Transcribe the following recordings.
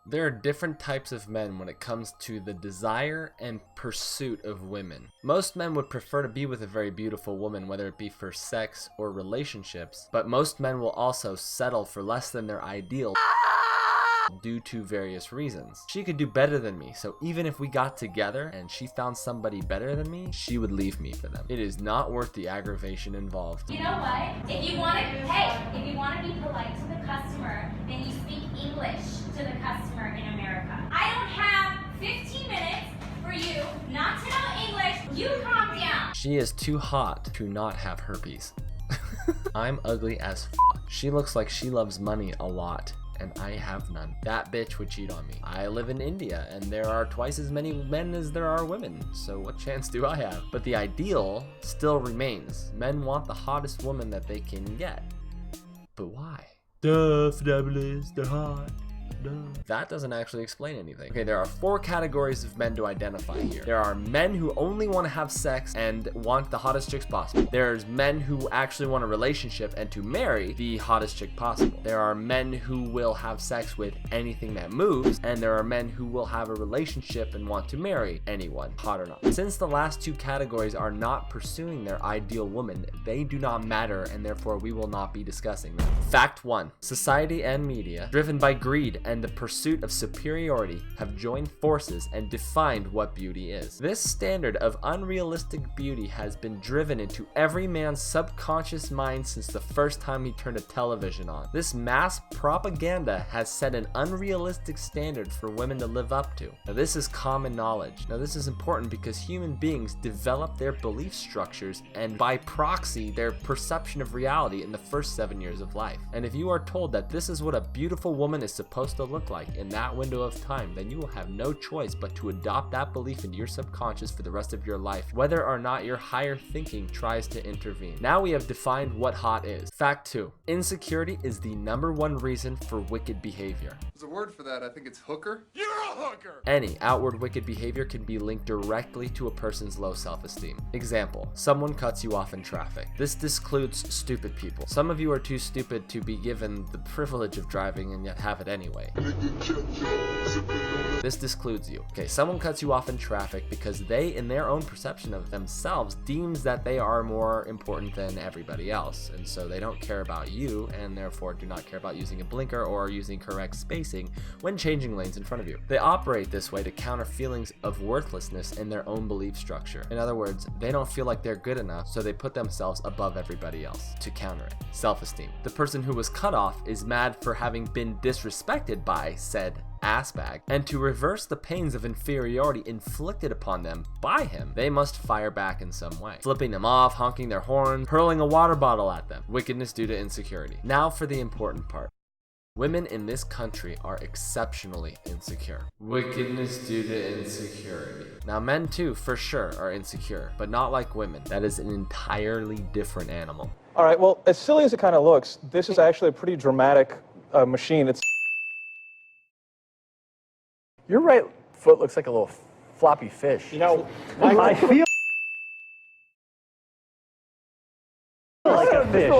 There are different types of men when it comes to the desire and pursuit of women. Most men would prefer to be with a very beautiful woman, whether it be for sex or relationships, but most men will also settle for less than their ideal due to various reasons. She could do better than me, so even if we got together and she found somebody better than me, she would leave me for them. It is not worth the aggravation involved. You know what? If you want to be polite to the customer, then you speak English to the customer in America. I don't have 15 minutes for you not to know English. You calm down. She is too hot to not have herpes. I'm ugly as f***. She looks like she loves money a lot, and I have none. That bitch would cheat on me. I live in India, and there are twice as many men as there are women, so what chance do I have? But the ideal still remains. Men want the hottest woman that they can get. But why? Duh, Fidabulous, they're hot. Duh. That doesn't actually explain anything. Okay, there are 4 categories of men to identify here. There are men who only want to have sex and want the hottest chicks possible. There's men who actually want a relationship and to marry the hottest chick possible. There are men who will have sex with anything that moves, and there are men who will have a relationship and want to marry anyone, hot or not. Since the last 2 categories are not pursuing their ideal woman, they do not matter, and therefore we will not be discussing them. Fact 1. Society and media, driven by greed and the pursuit of superiority, have joined forces and defined what beauty is. This standard of unrealistic beauty has been driven into every man's subconscious mind since the first time he turned a television on. This mass propaganda has set an unrealistic standard for women to live up to. Now, this is common knowledge. Now, this is important because human beings develop their belief structures and by proxy their perception of reality in the first 7 years of life. And if you are told that this is what a beautiful woman is supposed to look like in that window of time, then you will have no choice but to adopt that belief into your subconscious for the rest of your life, whether or not your higher thinking tries to intervene. Now we have defined what hot is. Fact 2. Insecurity is the #1 reason for wicked behavior. There's a word for that. I think it's hooker. You're a hooker! Any outward wicked behavior can be linked directly to a person's low self-esteem. Example, someone cuts you off in traffic. This discludes stupid people. Some of you are too stupid to be given the privilege of driving and yet have it anyway. This discludes you. Okay, someone cuts you off in traffic because they, in their own perception of themselves, deems that they are more important than everybody else, and so they don't care about you, and therefore do not care about using a blinker or using correct spacing when changing lanes in front of you. They operate this way to counter feelings of worthlessness in their own belief structure. In other words, they don't feel like they're good enough, so they put themselves above everybody else to counter it. Self-esteem. The person who was cut off is mad for having been disrespected by said assbag, and to reverse the pains of inferiority inflicted upon them by him, they must fire back in some way, flipping them off, honking their horns, hurling a water bottle at them. Wickedness due to insecurity. Now for the important part. Women in this country are exceptionally insecure. Wickedness due to insecurity. Now men too, for sure, are insecure, but not like women. That is an entirely different animal. All right, well, as silly as it kind of looks, this is actually a pretty dramatic machine. It's Your right foot looks like a little floppy fish. You know, I feel like a fish.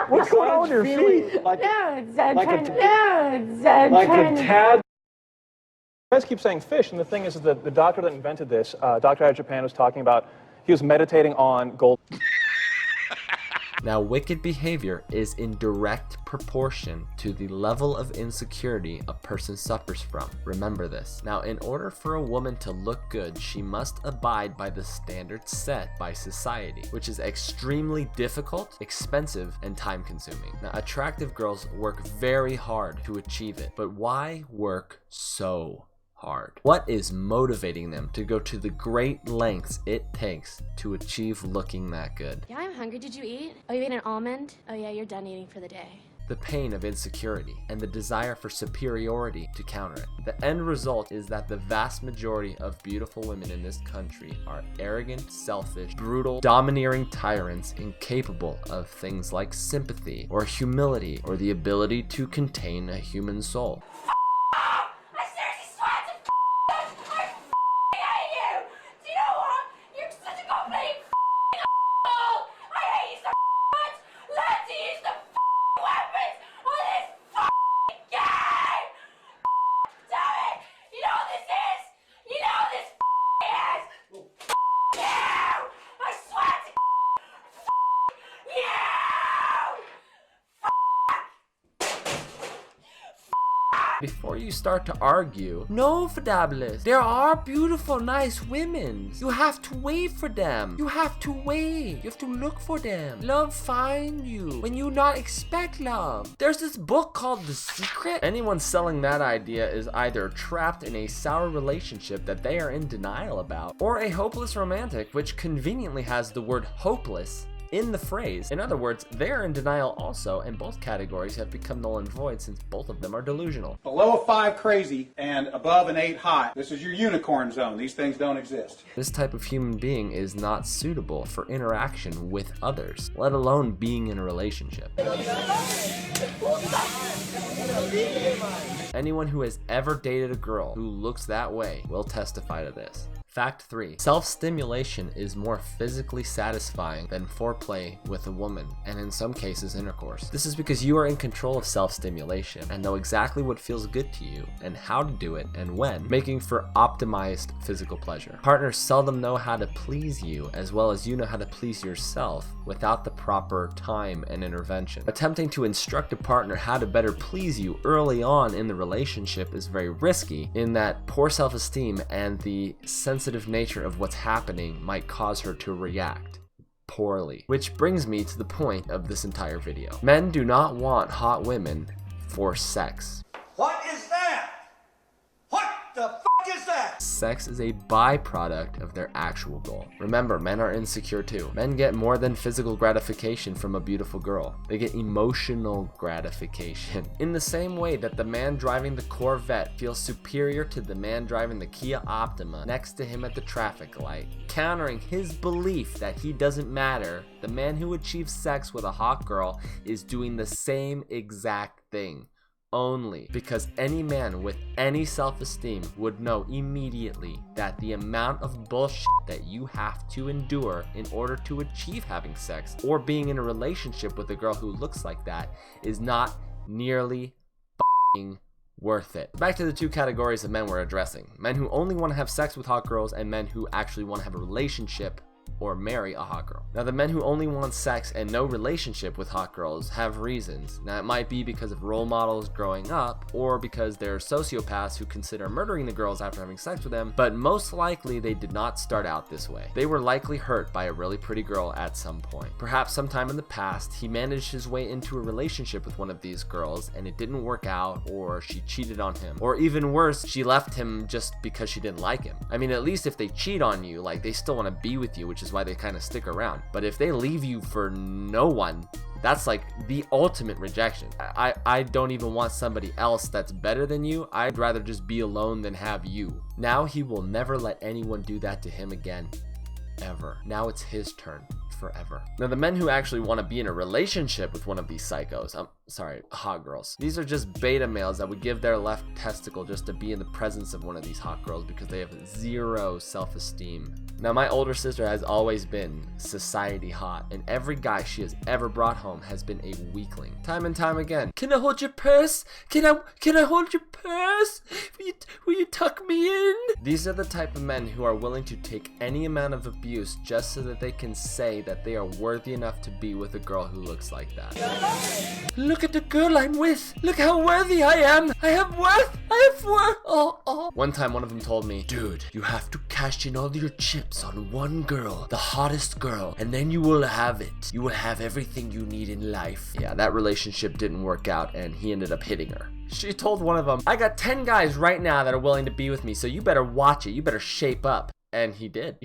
what's going on with your feet? Like a You tad. guys keep saying fish, and the thing is that the doctor that invented this, doctor out of Japan, was talking about, he was meditating on gold. Now, wicked behavior is in direct proportion to the level of insecurity a person suffers from. Remember this. Now, in order for a woman to look good, she must abide by the standards set by society, which is extremely difficult, expensive, and time-consuming. Now, attractive girls work very hard to achieve it, but why work so hard? What is motivating them to go to the great lengths it takes to achieve looking that good? Yeah, I'm hungry. Did you eat? Oh, you ate an almond? Oh yeah, you're done eating for the day. The pain of insecurity and the desire for superiority to counter it. The end result is that the vast majority of beautiful women in this country are arrogant, selfish, brutal, domineering tyrants incapable of things like sympathy or humility or the ability to contain a human soul. before you start to argue. No, Fidabulous, there are beautiful, nice women. You have to wait for them. You have to wait. You have to look for them. Love find you when you not expect love. There's this book called The Secret. Anyone selling that idea is either trapped in a sour relationship that they are in denial about, or a hopeless romantic, which conveniently has the word hopeless in the phrase. In other words, they are in denial also, and both categories have become null and void since both of them are delusional. Below a 5 crazy and above an 8 hot. This is your unicorn zone. These things don't exist. This type of human being is not suitable for interaction with others, let alone being in a relationship. Anyone who has ever dated a girl who looks that way will testify to this. Fact 3. Self-stimulation is more physically satisfying than foreplay with a woman, and in some cases intercourse. This is because you are in control of self-stimulation and know exactly what feels good to you and how to do it and when, making for optimized physical pleasure. Partners seldom know how to please you as well as you know how to please yourself without the proper time and intervention. Attempting to instruct a partner how to better please you early on in the relationship is very risky, in that poor self-esteem and the sensitive nature of what's happening might cause her to react poorly. Which brings me to the point of this entire video. Men do not want hot women for sex. What is that? What the f*** is that? Sex is a byproduct of their actual goal. Remember, men are insecure too. Men get more than physical gratification from a beautiful girl. They get emotional gratification. In the same way that the man driving the Corvette feels superior to the man driving the Kia Optima next to him at the traffic light, countering his belief that he doesn't matter, the man who achieves sex with a hot girl is doing the same exact thing. Only because any man with any self-esteem would know immediately that the amount of bullshit that you have to endure in order to achieve having sex or being in a relationship with a girl who looks like that is not nearly f***ing worth it. Back to the two categories of men we're addressing. Men who only want to have sex with hot girls and men who actually want to have a relationship or marry a hot girl. Now, the men who only want sex and no relationship with hot girls have reasons. Now, it might be because of role models growing up, or because they're sociopaths who consider murdering the girls after having sex with them, but most likely they did not start out this way. They were likely hurt by a really pretty girl at some point. Perhaps sometime in the past, he managed his way into a relationship with one of these girls and it didn't work out, or she cheated on him, or even worse, she left him just because she didn't like him. I mean, at least if they cheat on you, like, they still want to be with you, which is why they kind of stick around. But if they leave you for no one, that's like the ultimate rejection. I don't even want somebody else that's better than you. I'd rather just be alone than have you. Now he will never let anyone do that to him again, ever. Now it's his turn. Forever. Now, the men who actually want to be in a relationship with one of these psychos, hot girls, these are just beta males that would give their left testicle just to be in the presence of one of these hot girls because they have zero self-esteem. Now, my older sister has always been society hot, and every guy she has ever brought home has been a weakling. Time and time again. Can I hold your purse? Can I hold your purse? Will you tuck me in? These are the type of men who are willing to take any amount of abuse just so that they can say that they are worthy enough to be with a girl who looks like that. Look at the girl I'm with. Look how worthy I am. I have worth. I have worth. Oh. One time, one of them told me, dude, you have to cash in all your chips on one girl, the hottest girl, and then you will have it. You will have everything you need in life. Yeah, that relationship didn't work out, and he ended up hitting her. She told one of them, I got 10 guys right now that are willing to be with me, so you better watch it. You better shape up. And he did.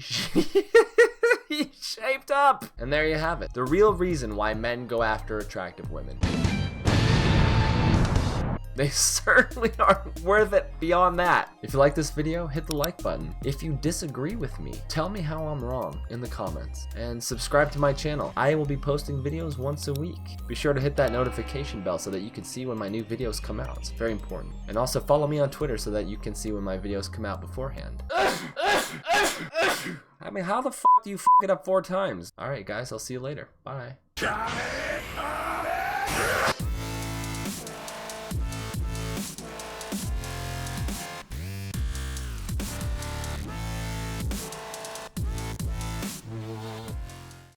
He shaped up. And there you have it. The real reason why men go after attractive women. They certainly aren't worth it beyond that. If you like this video, hit the like button. If you disagree with me, tell me how I'm wrong in the comments. And subscribe to my channel. I will be posting videos once a week. Be sure to hit that notification bell so that you can see when my new videos come out. It's very important. And also follow me on Twitter so that you can see when my videos come out beforehand. I mean, how the f do you f it up 4 times? Alright guys, I'll see you later. Bye.